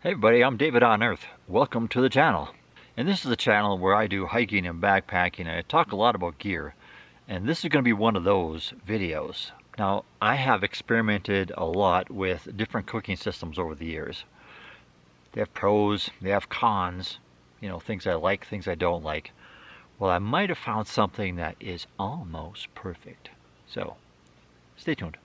Hey everybody, I'm David on Earth. Welcome to the channel. And this is a channel where I do hiking and backpacking, and I talk a lot about gear. And this is going to be one of those videos. Now, I have experimented a lot with different cooking systems over the years. They have pros, they have cons, things I like, things I don't like. Well, I might have found something that is almost perfect. So, stay tuned.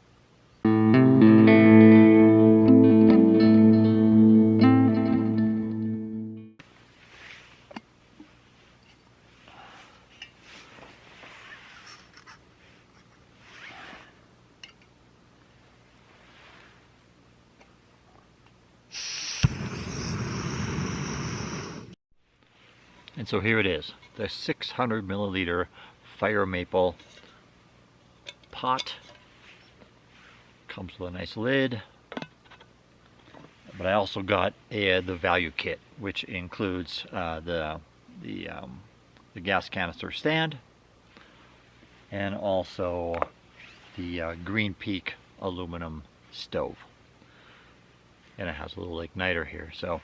And so here it is, the 600 milliliter fire maple pot. Comes with a nice lid. But I also got the value kit, which includes the gas canister stand, and also the Green Peak aluminum stove. And it has a little igniter here. So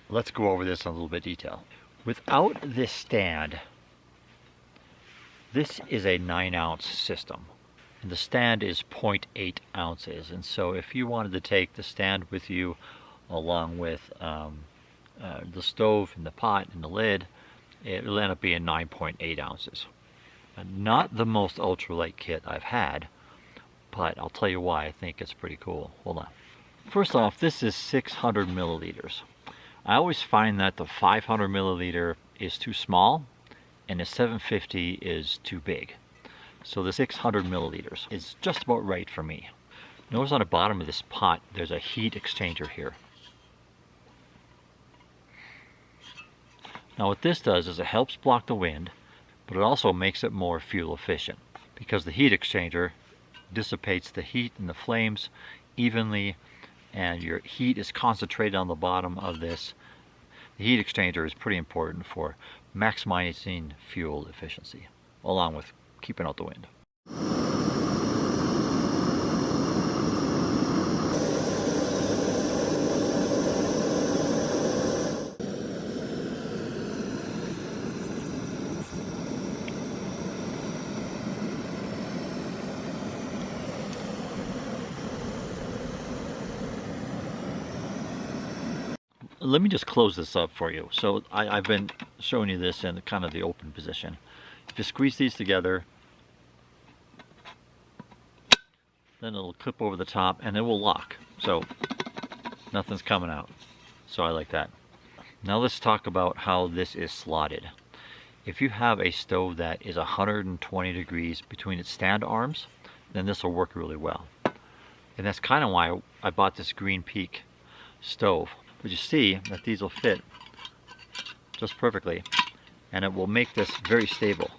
let's go over this in a little bit of detail. Without this stand, this is a 9-ounce system. And the stand is 0.8 ounces. And so if you wanted to take the stand with you along with the stove and the pot and the lid, it'll end up being 9.8 ounces. Not the most ultralight kit I've had, but I'll tell you why I think it's pretty cool. Hold on. First off, this is 600 milliliters. I always find that the 500 milliliter is too small and the 750 is too big. So the 600 milliliters is just about right for me. Notice on the bottom of this pot there's a heat exchanger here. Now what this does is it helps block the wind, but it also makes it more fuel efficient because the heat exchanger dissipates the heat and the flames evenly, and your heat is concentrated on the bottom of this. The heat exchanger is pretty important for maximizing fuel efficiency, along with keeping out the wind. Let me just close this up for you. So I've been showing you this in kind of the open position. If you squeeze these together, then it'll clip over the top and it will lock. So nothing's coming out. So I like that. Now let's talk about how this is slotted. If you have a stove that is 120 degrees between its stand arms, then this will work really well. And that's kind of why I bought this Green Peak stove. But you see that these will fit just perfectly, and it will make this very stable.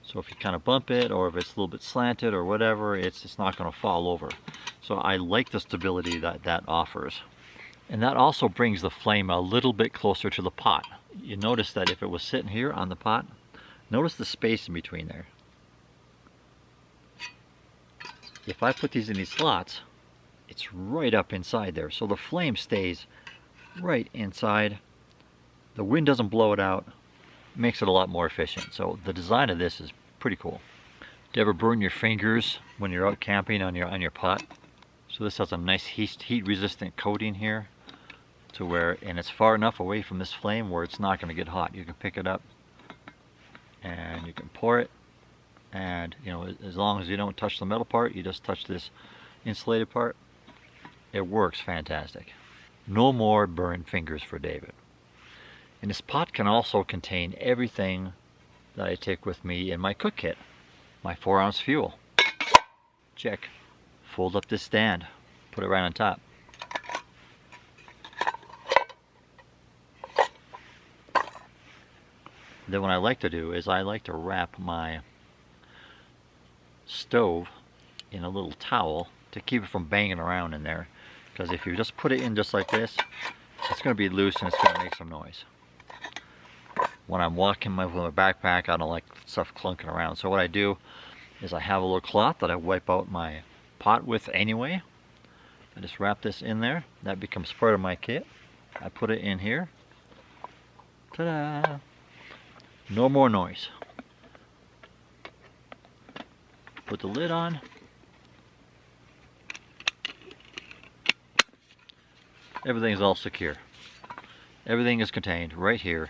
So if you kind of bump it, or if it's a little bit slanted or whatever, it's just not going to fall over. So I like the stability that that offers. And that also brings the flame a little bit closer to the pot. You notice that if it was sitting here on the pot, notice the space in between there. If I put these in these slots, it's right up inside there. So the flame stays right inside. The wind doesn't blow it out. Makes it a lot more efficient. So the design of this is pretty cool. Do you ever burn your fingers when you're out camping on your pot? So this has a nice heat resistant coating here to where, and it's far enough away from this flame where it's not going to get hot. You can pick it up and you can pour it, and as long as you don't touch the metal part, you just touch this insulated part, it works fantastic. No more burned fingers for David. And this pot can also contain everything that I take with me in my cook kit. My 4-ounce fuel. Check. Fold up this stand. Put it right on top. Then what I like to do is I like to wrap my stove in a little towel to keep it from banging around in there. Because if you just put it in just like this, it's going to be loose and it's going to make some noise. When I'm walking with my backpack, I don't like stuff clunking around. So what I do is I have a little cloth that I wipe out my pot with anyway. I just wrap this in there. That becomes part of my kit. I put it in here. Ta-da! No more noise. Put the lid on. Everything is all secure. Everything is contained right here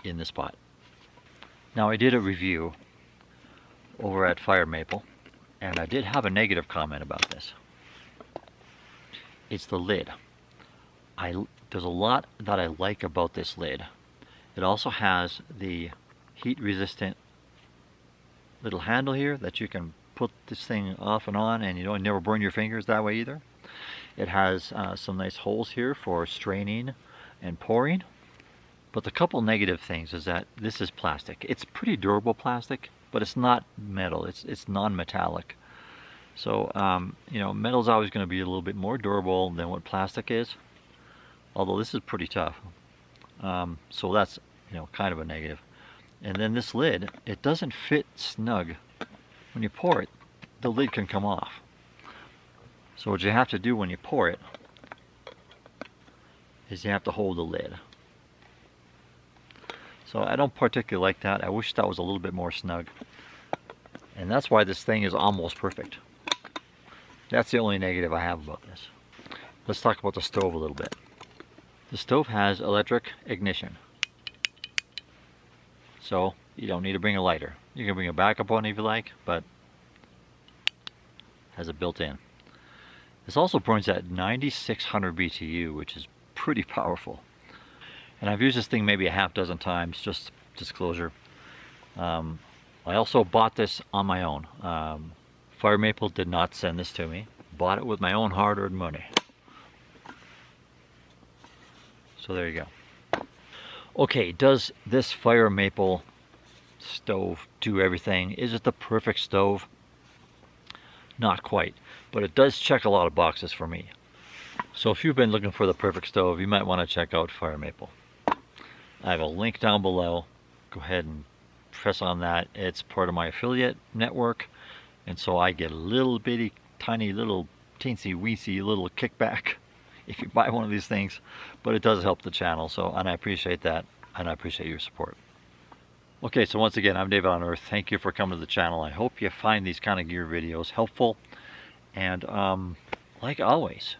in this pot. Now I did a review over at Fire Maple, and I did have a negative comment about this. It's the lid. There's a lot that I like about this lid. It also has the heat resistant little handle here that you can put this thing off and on, and you don't never burn your fingers that way either. It has some nice holes here for straining and pouring. But the couple negative things is that this is plastic. It's pretty durable plastic, but it's not metal. It's non-metallic. So you know, metal's always going to be a little bit more durable than what plastic is. Although this is pretty tough. So that's, you know, kind of a negative. And then this lid, it doesn't fit snug. When you pour it, the lid can come off. So what you have to do when you pour it is you have to hold the lid. So I don't particularly like that. I wish that was a little bit more snug. And that's why this thing is almost perfect. That's the only negative I have about this. Let's talk about the stove a little bit. The stove has electric ignition. So you don't need to bring a lighter. You can bring a backup one if you like, but has it built in. This also burns at 9600 BTU, which is pretty powerful. And I've used this thing maybe a half dozen times, just disclosure. I also bought this on my own. Fire Maple did not send this to me. Bought it with my own hard-earned money. So there you go. Okay, does this Fire Maple stove do everything? Is it the perfect stove? Not quite, but it does check a lot of boxes for me. So if you've been looking for the perfect stove, you might want to check out Fire Maple. I have a link down below. Go ahead and press on that. It's part of my affiliate network, and so I get a little bitty, tiny little teensy weensy little kickback if you buy one of these things, but it does help the channel. So, and I appreciate that, and I appreciate your support. Okay, so once again, I'm David on Earth. Thank you for coming to the channel. I hope you find these kind of gear videos helpful, and like always,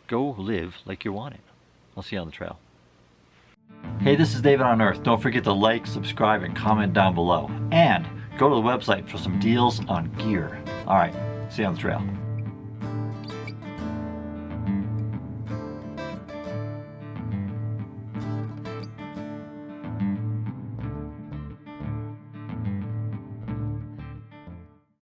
go live like you want it. I'll see you on the trail. Hey, this is David on Earth. Don't forget to like, subscribe, and comment down below. And go to the website for some deals on gear. All right, see you on the trail.